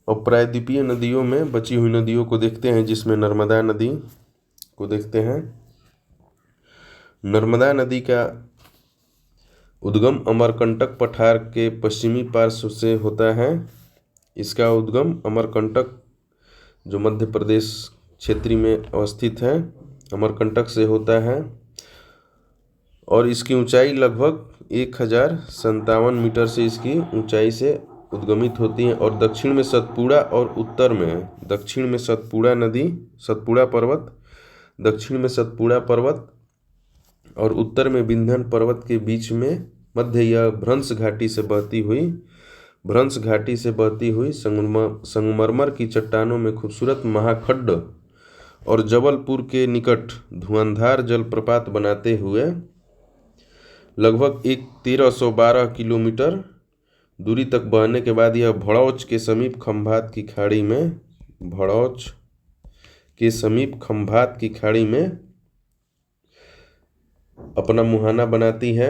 और प्रायद्वीपीय नदियों में बची हुई नदियों को देखते हैं, जिसमें नर्मदा नदी को देखते हैं। नर्मदा नदी का उद्गम अमरकंटक पठार के पश्चिमी पार्श्व से होता है। इसका उद्गम अमरकंटक, जो मध्य प्रदेश क्षेत्र में अवस्थित है, अमरकंटक से होता है और इसकी ऊंचाई लगभग 1057 मीटर से इसकी ऊंचाई से उद्गमित होती है। और दक्षिण में सतपुड़ा और उत्तर में दक्षिण में सतपुड़ा नदी, सतपुड़ा पर्वत, दक्षिण में सतपुड़ा पर्वत और उत्तर में विंध्य पर्वत के बीच में मध्य यह भ्रंश घाटी से बहती हुई संगमरमर की चट्टानों में खूबसूरत महाखड्ड और जबलपुर के निकट धुआंधार जलप्रपात बनाते हुए लगभग 1312 किलोमीटर दूरी तक बहने के बाद यह भड़ौच के समीप खंभात की खाड़ी में अपना मुहाना बनाती है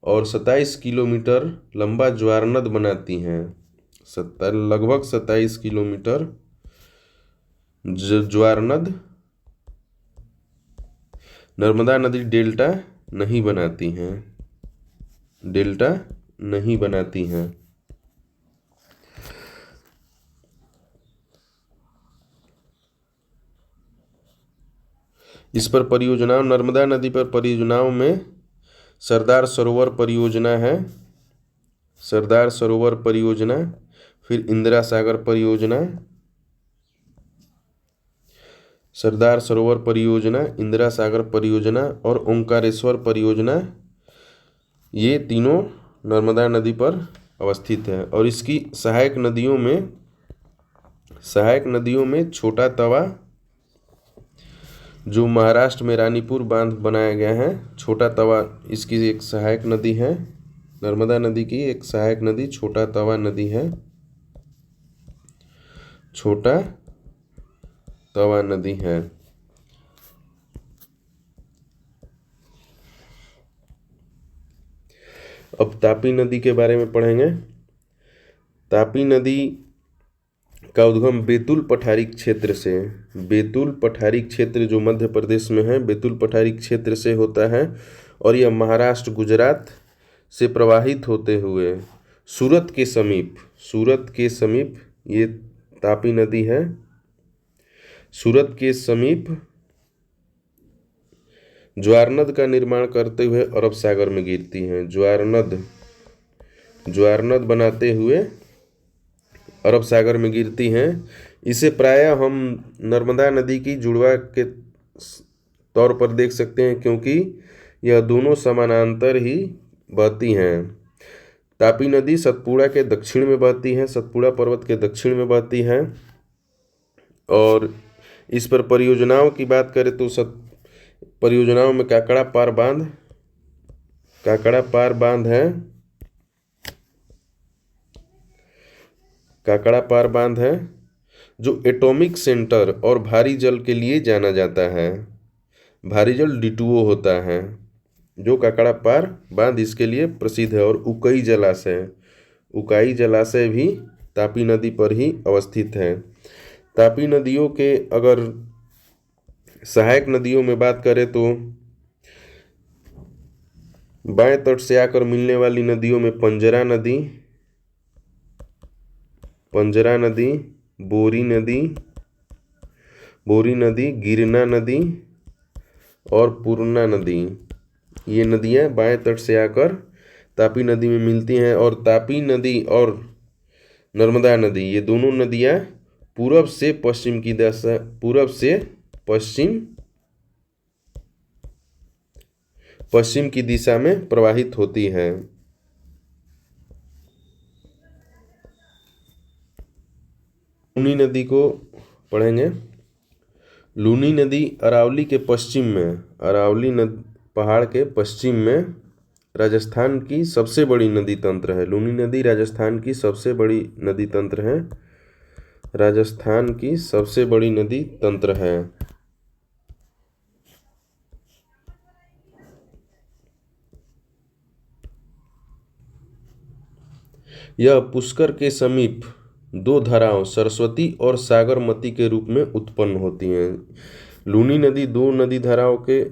और 27 किलोमीटर लंबा ज्वारनद बनाती हैं। लगभग 27 किलोमीटर ज्वारनद। नर्मदा नदी डेल्टा नहीं बनाती हैं। इस पर परियोजनाओं, नर्मदा नदी पर परियोजनाओं में सरदार सरोवर परियोजना है, सरदार सरोवर परियोजना, फिर इंदिरा सागर परियोजना, सरदार सरोवर परियोजना, इंदिरा सागर परियोजना और ओंकारेश्वर परियोजना, ये तीनों नर्मदा नदी पर अवस्थित है। और इसकी सहायक नदियों में छोटा तवा, जो महाराष्ट्र में रानीपुर बांध बनाया गया है, छोटा तवा इसकी एक सहायक नदी है। नर्मदा नदी की एक सहायक नदी छोटा तवा नदी है, छोटा तवा नदी है। अब तापी नदी के बारे में पढ़ेंगे। तापी नदी का उद्गम बेतुल पठारी क्षेत्र जो मध्य प्रदेश में है, बेतुल पठारी क्षेत्र से होता है और यह महाराष्ट्र, गुजरात से प्रवाहित होते हुए सूरत के समीप ये तापी नदी है। सूरत के समीप ज्वारनद का निर्माण करते हुए अरब सागर में गिरती हैं। ज्वारनद बनाते हुए अरब सागर में गिरती हैं। इसे प्रायः हम नर्मदा नदी की जुड़वा के तौर पर देख सकते हैं, क्योंकि यह दोनों समानांतर ही बहती हैं। तापी नदी सतपुड़ा के दक्षिण में बहती है, सतपुड़ा पर्वत के दक्षिण में बहती है। और इस पर परियोजनाओं की बात करें तो परियोजनाओं में काकड़ा पार बांध है, जो एटॉमिक सेंटर और भारी जल के लिए जाना जाता है। भारी जल D2O होता है, जो काकड़ा पार बांध इसके लिए प्रसिद्ध है। और उकाई जलाशय भी तापी नदी पर ही अवस्थित है। तापी नदियों के अगर सहायक नदियों में बात करें तो बाएं तट से आकर मिलने वाली नदियों में पंजरा नदी, बोरी नदी, गिरना नदी और पूर्णा नदी, ये नदियां बाएं तट से आकर तापी नदी में मिलती हैं। और तापी नदी और नर्मदा नदी, ये दोनों नदियां पूरब से पश्चिम की दिशा में प्रवाहित होती है। लूनी नदी को पढ़ेंगे। लूनी नदी अरावली पहाड़ के पश्चिम में राजस्थान की सबसे बड़ी नदी तंत्र है। लूनी नदी राजस्थान की सबसे बड़ी नदी तंत्र है। यह पुष्कर के समीप दो धाराओं सरस्वती और सागरमती के रूप में उत्पन्न होती हैं। लूनी नदी दो नदी धाराओं के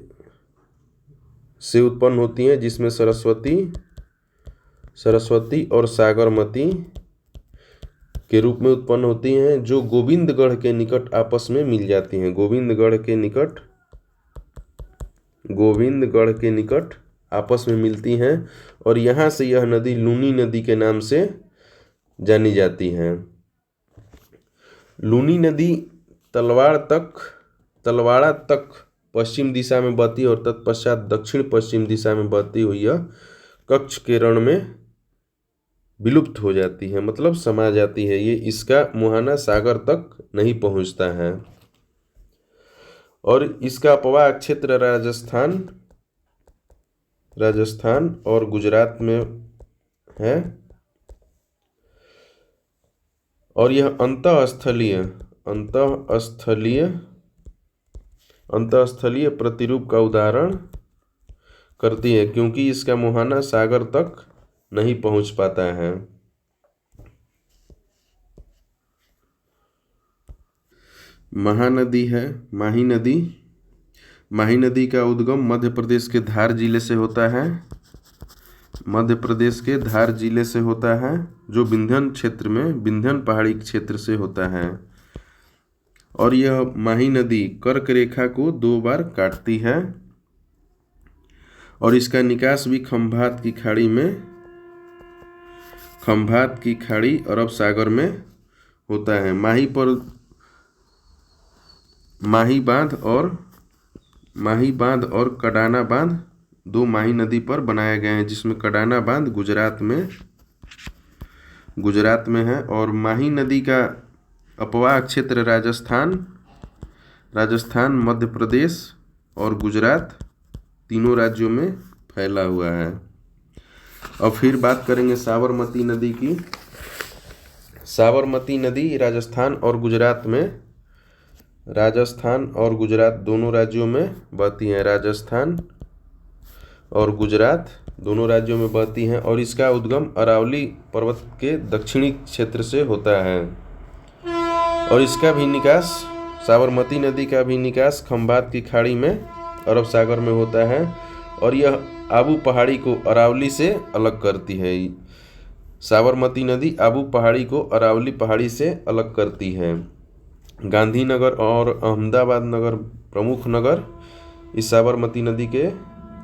से उत्पन्न होती हैं, जिसमें सरस्वती और सागरमती के रूप में उत्पन्न होती हैं, जो गोविंदगढ़ के निकट आपस में मिल जाती हैं। गोविंदगढ़ के निकट आपस में मिलती हैं और यहाँ से यह नदी लूनी नदी के नाम से जानी जाती हैं। लूनी नदी तलवाड़ा तक पश्चिम दिशा में बहती है और तत्पश्चात दक्षिण पश्चिम दिशा में बहती हुई यह कच्छ के रण में विलुप्त हो जाती है, मतलब समा जाती है। ये इसका मुहाना सागर तक नहीं पहुंचता है और इसका अपवाह क्षेत्र राजस्थान और गुजरात में है और यह अंतःस्थलीय प्रतिरूप का उदाहरण करती है, क्योंकि इसका मुहाना सागर तक नहीं पहुंच पाता है। महानदी है माही नदी। माही नदी का उद्गम मध्य प्रदेश के धार जिले से होता है। जो विंध्यन पहाड़ी क्षेत्र से होता है और यह माही नदी कर्क रेखा को 2 बार काटती है और इसका निकास भी खंभात की खाड़ी अरब सागर में होता है। माही बांध और कडाना बांध 2 माही नदी पर बनाए गए हैं, जिसमें कडाना बांध गुजरात में है और माही नदी का अपवाह क्षेत्र राजस्थान, मध्य प्रदेश और गुजरात तीनों राज्यों में फैला हुआ है। और फिर बात करेंगे साबरमती नदी की। साबरमती नदी राजस्थान और गुजरात दोनों राज्यों में बहती है। राजस्थान और गुजरात दोनों राज्यों में बहती हैं और इसका उद्गम अरावली पर्वत के दक्षिणी क्षेत्र से होता है और इसका भी निकास साबरमती नदी का भी निकास खंभात की खाड़ी में अरब सागर में होता है और यह आबू पहाड़ी को अरावली से अलग करती है। साबरमती नदी आबू पहाड़ी को अरावली पहाड़ी से अलग करती है। गांधीनगर और अहमदाबाद नगर प्रमुख नगर इस साबरमती नदी के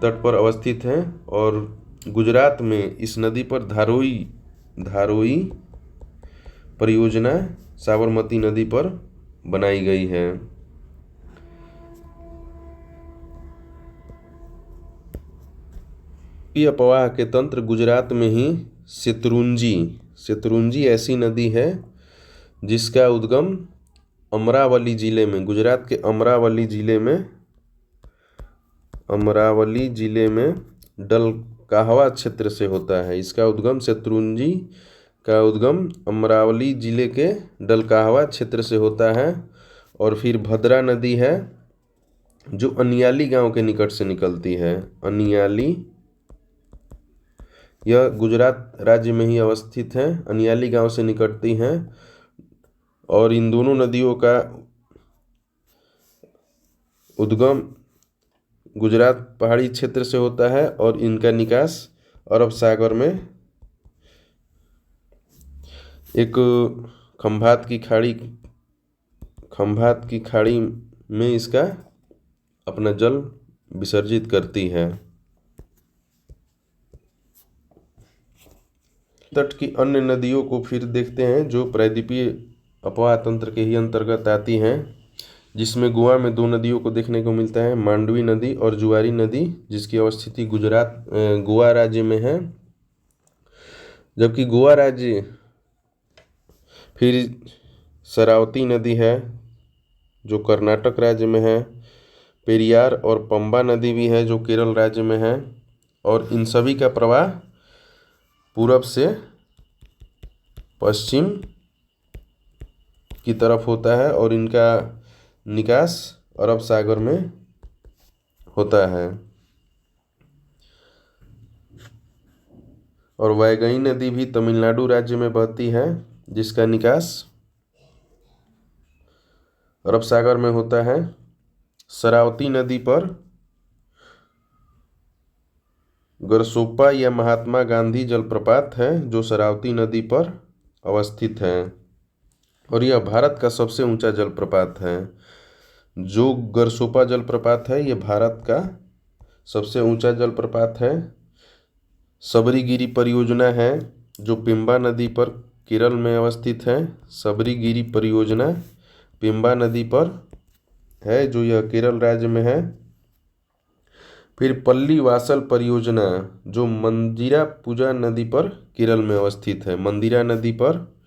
तट पर अवस्थित हैं और गुजरात में इस नदी पर धारोई परियोजना साबरमती नदी पर बनाई गई है। अपवाह के तंत्र गुजरात में ही शत्रुंजी ऐसी नदी है जिसका उद्गम अमरावली जिले में, गुजरात के अमरावली जिले में डलकाहवा क्षेत्र से होता है। इसका उद्गम शत्रुंजी का उद्गम अमरावली जिले के डलकाहवा क्षेत्र से होता है और फिर भद्रा नदी है जो अनियाली गांव के निकट से निकलती है। अनियाली यह गुजरात राज्य में ही अवस्थित है। अनियाली गांव से निकलती हैं और इन दोनों नदियों का उद्गम गुजरात पहाड़ी क्षेत्र से होता है और इनका निकास अरब सागर में एक खंभात की खाड़ी में इसका अपना जल विसर्जित करती है। तट की अन्य नदियों को फिर देखते हैं जो प्रायद्वीपीय अपवाह तंत्र के ही अंतर्गत आती हैं, जिसमें गोवा में 2 नदियों को देखने को मिलता है, मांडवी नदी और जुआरी नदी, जिसकी अवस्थिति गोवा राज्य में है। जबकि गोवा राज्य फिर शरावती नदी है जो कर्नाटक राज्य में है, पेरियार और पंबा नदी भी है जो केरल राज्य में है और इन सभी का प्रवाह पूरब से पश्चिम की तरफ होता है और इनका निकास अरब सागर में होता है। और वैगई नदी भी तमिलनाडु राज्य में बहती है जिसका निकास अरब सागर में होता है। शरावती नदी पर गरसोप्पा या महात्मा गांधी जलप्रपात है जो शरावती नदी पर अवस्थित है और यह भारत का सबसे ऊंचा जलप्रपात है। जो गरसोप्पा जलप्रपात है यह भारत का सबसे ऊंचा जलप्रपात है। सबरीगिरी परियोजना है जो पिंबा नदी पर केरल में अवस्थित है। सबरीगिरी परियोजना पिंबा नदी पर है जो यह केरल राज्य में है। फिर पल्लीवासल परियोजना जो मंदिरा पूजा नदी पर केरल में अवस्थित है। मंदिरा नदी पर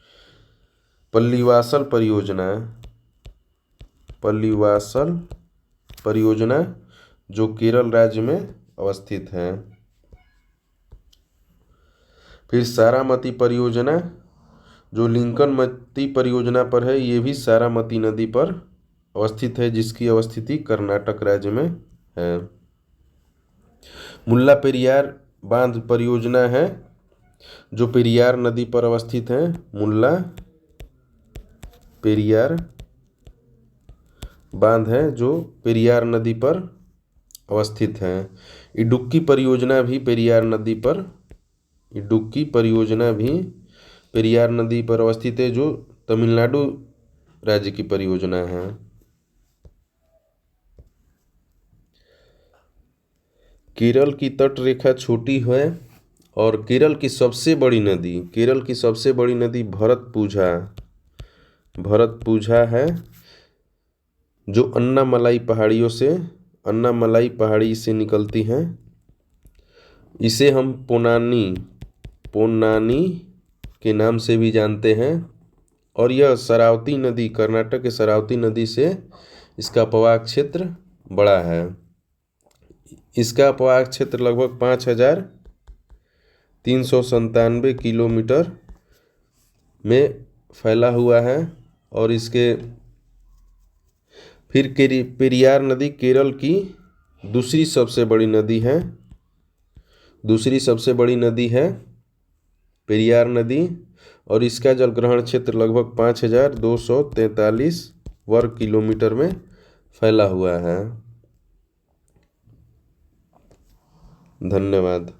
पल्लीवासल परियोजना जो केरल राज्य में अवस्थित है। फिर सारामती परियोजना जो लिंकनमती परियोजना पर है, ये भी सारामती नदी पर अवस्थित है जिसकी अवस्थिति कर्नाटक राज्य में है। मुल्ला पेरियार बांध परियोजना है जो पेरियार नदी पर अवस्थित है। मुल्ला पेरियार बांध है जो पेरियार नदी पर अवस्थित है। इडुक्की परियोजना भी पेरियार नदी पर अवस्थित है जो तमिलनाडु राज्य की परियोजना है। केरल की तट रेखा छोटी है और केरल की सबसे बड़ी नदी भरतपुझा है जो अन्नामलाई पहाड़ी से निकलती है। इसे हम पोन्नानी के नाम से भी जानते हैं और यह शरावती नदी कर्नाटक के शरावती नदी से इसका अपवाह क्षेत्र बड़ा है। इसका अपवाह क्षेत्र लगभग 5397 किलोमीटर में फैला हुआ है और इसके फिर पेरियार नदी केरल की दूसरी सबसे बड़ी नदी है पेरियार नदी और इसका जलग्रहण क्षेत्र लगभग 5243 वर्ग किलोमीटर में फैला हुआ है। धन्यवाद।